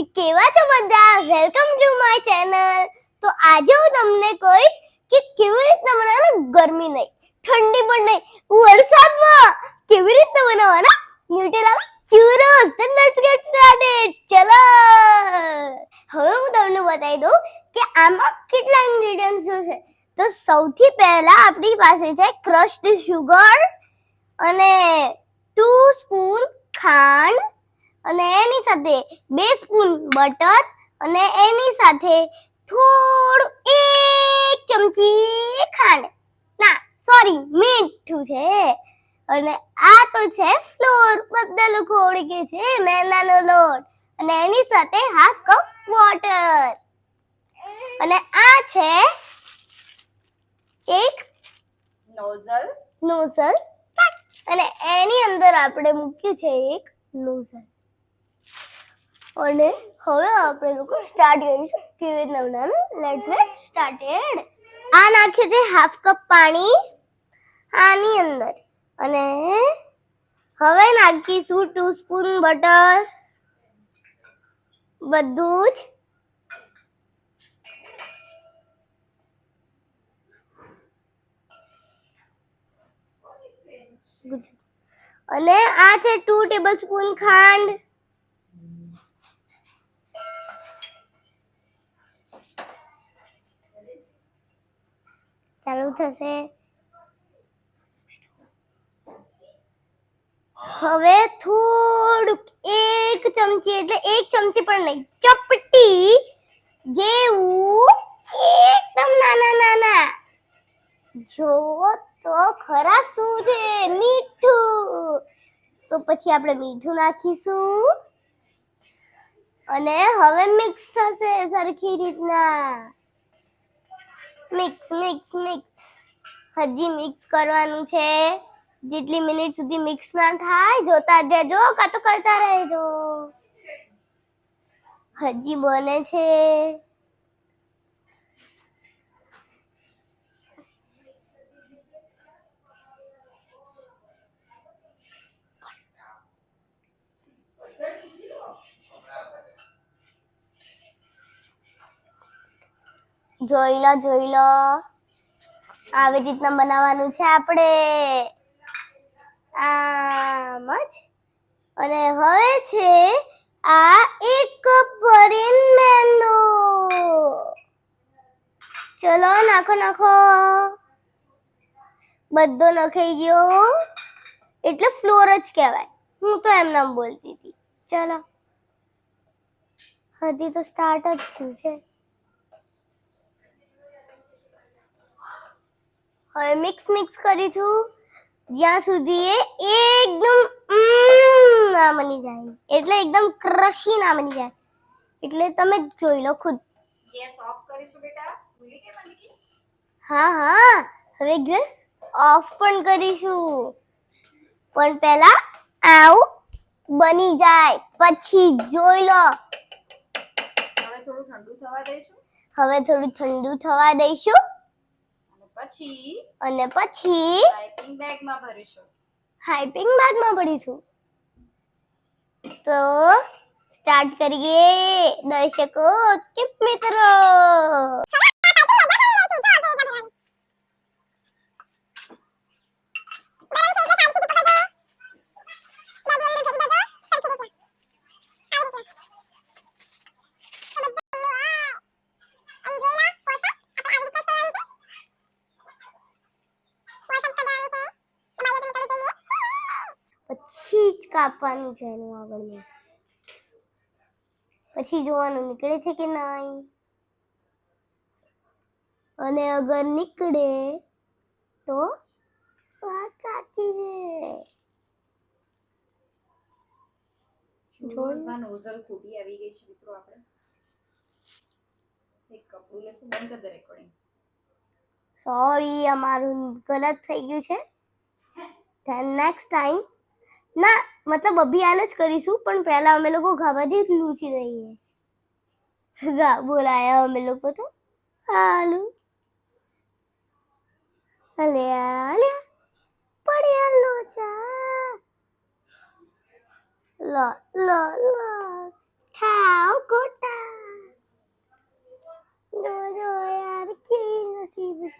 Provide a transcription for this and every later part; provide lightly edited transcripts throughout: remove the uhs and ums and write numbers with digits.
કેવા છો બધા? Welcome to my channel. તો આજે હું તમને કહીશ કે કેવી રીતે બનાવવાના ગરમી નહીં, ઠંડી પણ નહીં, વરસાદમાં કેવી રીતે બનાવવાના ન્યુટેલા ચૂરોસ. તો લેટ્સ ગેટ સ્ટાર્ટેડ. ચલો હવે હું તમને બતાવી દઉં કે આમાં કેટલા ઇન્ગ્રેડિયન્ટ્સ છે. તો સૌથી પહેલા આપણી પાસે છે ક્રશ્ડ સુગર અને 2 સ્પૂન ખાંડ અને એની સાથે 2 સ્પૂન બટર અને એની સાથે થોડું 1 ચમચી ખાંડ ના સોરી મીઠું છે અને આ તો છે ફ્લોર, બધા લોકો ઓળખે છે મેંદાનો લોટ અને એની સાથે હાફ કપ વોટર અને આ છે એક નોઝલ અને એની અંદર આપણે મૂક્યું છે એક નોઝલ અને હવે આપણે લોકો સ્ટાર્ટ કરીશું કેવી રીતના બનાવવાનું. Let's gate started. આ નાખ્યું છે હાફ કપ પાણી આની અંદર અને હવે નાખીશું 2 સ્પૂન બટર. બધું જ અને આ છે 2 ટેબલસ્પૂન ખાંડ. ચાલુ થશે. હવે થોડુંક 1 ચમચી એટલે 1 ચમચી પણ નહીં, ચપટી જેવું એકદમ નાના જો તો ખરા શું છે મીઠું. તો પછી આપણે મીઠું નાખીશું અને હવે મિક્સ થશે સરખી રીતના. મિક્સ હજી મિક્સ કરવાનું છે. જેટલી મિનિટ સુધી મિક્સ ના થાય જોતા જજો કાં તો કરતા રહેજો. હજી બને છે. જોઈ લો આવી રીતના બનાવવાનું છે આપણે આમ જ. અને હવે છે આ 1 કપ ભરીને મેંદો. ચલો નાખો બધો નખાઈ ગયો એટલે ફ્લોર જ કહેવાય. હું તો એમ નામ બોલતી હતી. ચલો હજી તો સ્ટાર્ટ જ થયું છે. હવે મિક્સ કરીશું જ્યાં સુધી એ એકદમ ના બની જાય, એટલે એકદમ ક્રશી ના બની જાય. એટલે તમે જોઈ લો ખુદ. ગેસ ઓફ કરીશું બેટા. ભૂલી ગઈ મને. હા હવે ગેસ ઓફ પણ કરીશું પણ પહેલા આવું બની જાય પછી જોઈ લો. હવે થોડું ઠંડુ થવા દઈશું અને પછી હાઈપિંગ બેગમાં ભરીશું. તો સ્ટાર્ટ કરીએ દર્શકો કે મિત્રો. પછી જ કાપવાનું છે એનું આગળનું. પછી જોવાનું નીકળે છે કે નહીં અને અગર નીકળે તો વાત સાચી છે. નોઝલ ખૂટી આવી ગઈ છે મિત્રો. આપણે એક કપડું લેશું. બંધ કર દે રેકોર્ડિંગ. સોરી અમારું ગલત થઈ ગયું છે. ધેન નેક્સ્ટ ટાઈમ ના મતલબ અભિયાન જ કરીશું પણ પહેલા અમે લોકો ગાવાથી લૂછી દઈએ. બોલાયા અમે લોકો તો હાલુ અલ્યા પડ્યા લોચા. લો ખાઓ કો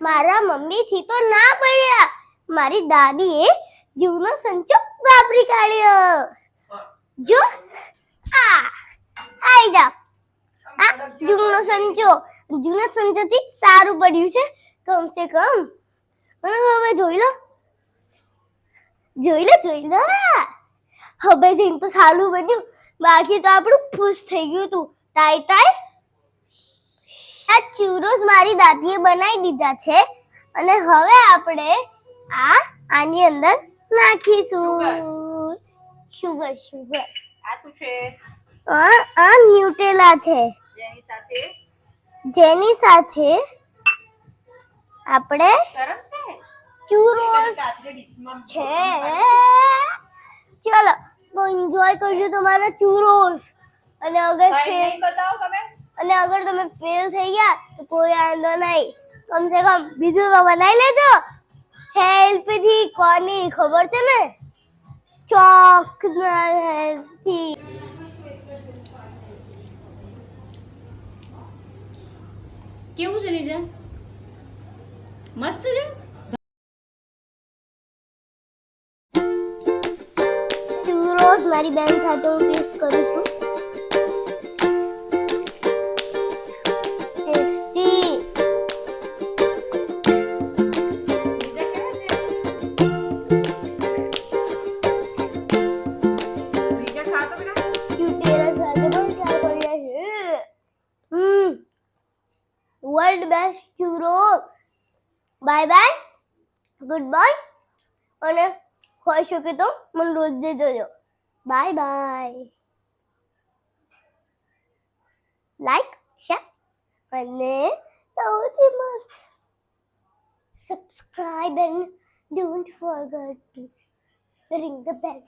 મારા મમ્મી થી તો ના પડ્યા. મારી દાદીએ જીવનો સંચો વાપરી કાઢ્યો. જો આ આઈ જા આ જૂનો સંચો. જૂના સંચોથી સારું પડ્યું છે કમ સે કમ. અને હવે જોઈ લો હવે જઈને તો સારું બન્યું. બાકી તો આપણું ખુશ થઈ ગયું તું. ટાઈ આ ચૂરોસ મારી દાદીએ બનાવી દીધા છે અને હવે આપણે આની અંદર નાખીશું શુગર. આ શું છે? આ ન્યુટેલા છે જેની સાથે આપણે ગરમ છે ચૂરોસ કાચની ડીશમાં છે. ચલો તો એન્જોય કરજો તમારા ચૂરોસ. અને અગર નહીં બતાવો તમે. તમે ફેલ થઈ ગયા તો કોઈ વાંધો નહીં. કમ સે કમ બીજું તો બનાવી લેજો હેલ્પ થી. કોની ખબર છે ને? ચોક ના હેલ્પ થી. કેવું છે નીજા? મસ્ત છે. ચૂરોસ મારી બેન સાથે હું ટેસ્ટ કરું છું. ટેસ્ટી. નીજા કેવા છે? નીજા ખા તો બેટા. ન્યુટેલા સાથે પણ ટ્રાય કર્યા છે. World best churros. Bye bye, goodbye. અને હોય શકે તો મને રોજ દેજો. Bye bye. લાઈક, શેર અને સૌથી મસ્ત subscribe and don't forget two ring the bell.